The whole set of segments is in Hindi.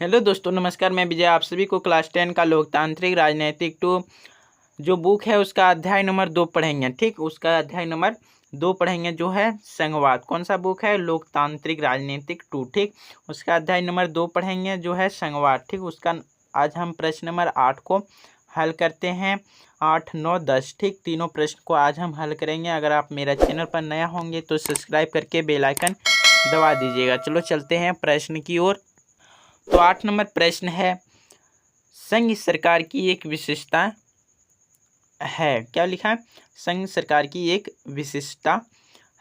हेलो दोस्तों, नमस्कार। मैं विजय आप सभी को क्लास 10 का लोकतांत्रिक राजनीतिक टू जो बुक है उसका अध्याय नंबर 2 पढ़ेंगे। ठीक, उसका अध्याय नंबर 2 पढ़ेंगे जो है संघवाद। कौन सा बुक है? लोकतांत्रिक राजनीतिक 2। ठीक, उसका अध्याय नंबर 2 पढ़ेंगे जो है संघवाद। ठीक, उसका आज हम प्रश्न नंबर 8 को हल करते हैं। 8, 9, 10 ठीक, तीनों प्रश्न को आज हम हल करेंगे। अगर आप मेरा चैनल पर नया होंगे तो सब्सक्राइब करके बेल आइकन दबा दीजिएगा। चलो चलते हैं प्रश्न की ओर। तो 8 नंबर प्रश्न है, संघ सरकार की एक विशेषता है। क्या लिखा है? संघ सरकार की एक विशेषता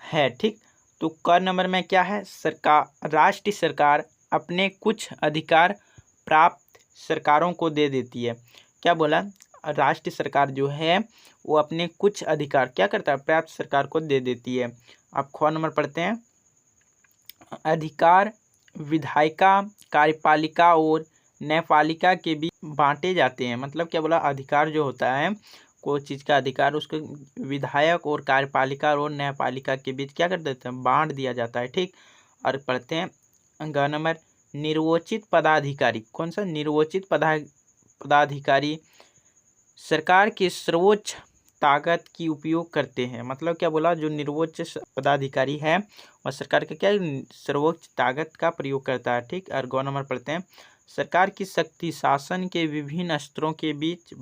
है। ठीक, तो क नंबर में क्या है? सरकार, राष्ट्रीय सरकार अपने कुछ अधिकार प्राप्त सरकारों को दे देती है। क्या बोला? राष्ट्रीय सरकार जो है वो अपने कुछ अधिकार क्या करता है? प्राप्त सरकार को दे देती है। अब ख नंबर पढ़ते हैं। अधिकार विधायिका, कार्यपालिका और न्यायपालिका के बीच बांटे जाते हैं। मतलब क्या बोला? अधिकार जो होता है, कोई चीज़ का अधिकार उसको विधायक और कार्यपालिका और न्यायपालिका के बीच क्या कर देते हैं? बांट दिया जाता है। ठीक, और पढ़ते हैं ग नंबर, निर्वाचित पदाधिकारी। कौन सा? निर्वाचित पदाधिकारी सरकार के सर्वोच्च ताकत की उपयोग करते हैं। मतलब क्या बोला? जो निर्वोच्च पदाधिकारी है वह सरकार के क्या सर्वोच्च ताकत का प्रयोग करता है। ठीक, और गौ नंबर पढ़ते हैं। सरकार की शक्ति शासन के विभिन्न स्तरों के बीच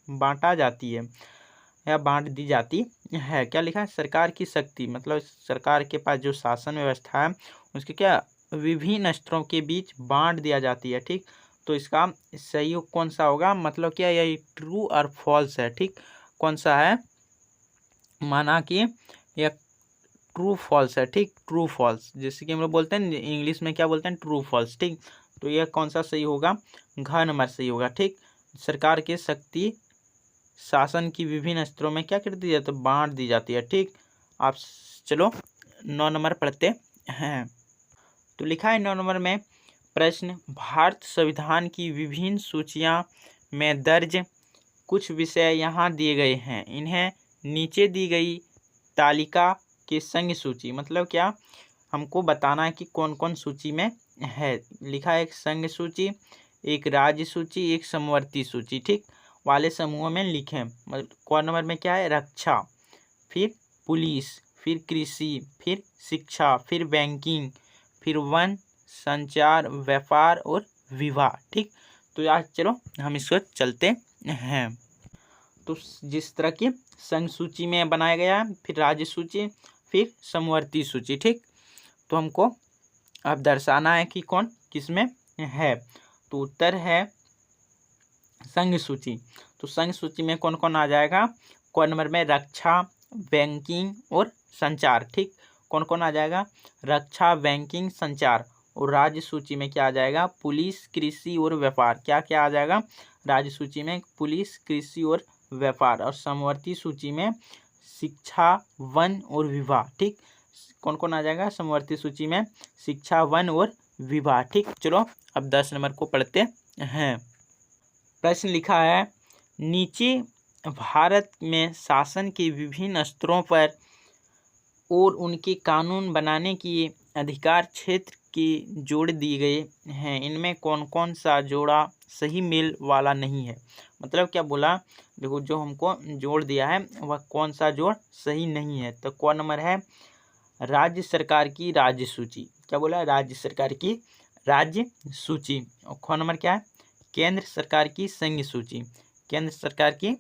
बांटा जाती है या बांट दी जाती है। क्या लिखा है? सरकार की शक्ति मतलब सरकार के पास जो शासन व्यवस्था है उसके क्या विभिन्न स्तरों के बीच बांट दिया जाती है। ठीक, तो इसका सही कौन सा होगा? मतलब क्या यही ट्रू और फॉल्स है। ठीक, कौन सा है? माना कि यह ट्रू फॉल्स है। ठीक, ट्रू फॉल्स, जैसे कि हम लोग बोलते हैं इंग्लिश में क्या बोलते हैं? True false. ठीक, तो यह कौन सा सही होगा? घ नंबर सही होगा। ठीक, सरकार के शक्ति शासन की विभिन्न स्तरों में क्या कर दी जाती है? बांट दी जाती है। ठीक, आप चलो 9 नंबर पढ़ते हैं। तो लिखा है 9 नंबर में प्रश्न, भारत संविधान की विभिन्न सूचियां में दर्ज कुछ विषय यहाँ दिए गए हैं, इन्हें नीचे दी गई तालिका की संघ सूची। मतलब क्या? हमको बताना है कि कौन कौन सूची में है। लिखा है एक संघ सूची, एक राज्य सूची, एक समवर्ती सूची। ठीक, वाले समूहों में लिखें। मतलब कौन नंबर में क्या है? रक्षा, फिर पुलिस, फिर कृषि, फिर शिक्षा, फिर बैंकिंग, फिर वन, संचार, व्यापार और विवाह। ठीक, तो आज चलो हम इसको चलते हैं। तो जिस तरह की संघ सूची में बनाया गया है, फिर राज्य सूची, फिर समवर्ती सूची। ठीक, तो हमको अब दर्शाना है कि कौन किस में है। तो उत्तर है संघ सूची। तो संघ सूची में कौन कौन आ जाएगा? कौन नंबर में? रक्षा, बैंकिंग और संचार। ठीक, कौन कौन आ जाएगा? रक्षा, बैंकिंग, संचार। और राज्य सूची में क्या आ जाएगा? पुलिस, कृषि और व्यापार। क्या क्या आ जाएगा राज्य सूची में? पुलिस, कृषि और व्यापार। और समवर्ती सूची में शिक्षा, वन और विवाह। ठीक, कौन कौन आ जाएगा समवर्ती सूची में? शिक्षा, वन और विवाह। ठीक, चलो अब 10 नंबर को पढ़ते हैं। प्रश्न लिखा है, नीचे भारत में शासन के विभिन्न स्तरों पर और उनके कानून बनाने की अधिकार क्षेत्र की जोड़ दिए गए हैं, इनमें कौन कौन सा जोड़ा सही मेल वाला नहीं है। मतलब क्या बोला? देखो, जो हमको जोड़ दिया है वह कौन सा जोड़ सही नहीं है। तो कौन नंबर है? राज्य सरकार की राज्य सूची। क्या बोला? राज्य सरकार की राज्य सूची। और कौन नंबर क्या है? केंद्र सरकार की संघ सूची। केंद्र सरकार की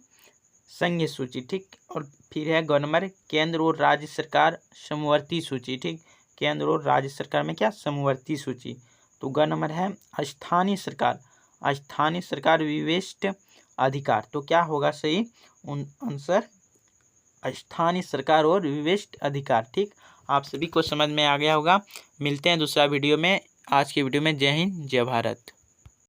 संघ सूची। ठीक, और फिर है ग नंबर, केंद्र और राज्य सरकार समवर्ती सूची। ठीक, केंद्र और राज्य सरकार में क्या? समवर्ती सूची। तो ग नंबर है स्थानीय सरकार। स्थानीय सरकार विशिष्ट अधिकार। तो क्या होगा सही आंसर? स्थानीय सरकार और विशिष्ट अधिकार। ठीक, आप सभी को समझ में आ गया होगा। मिलते हैं दूसरा वीडियो में। आज के वीडियो में जय हिंद, जय भारत।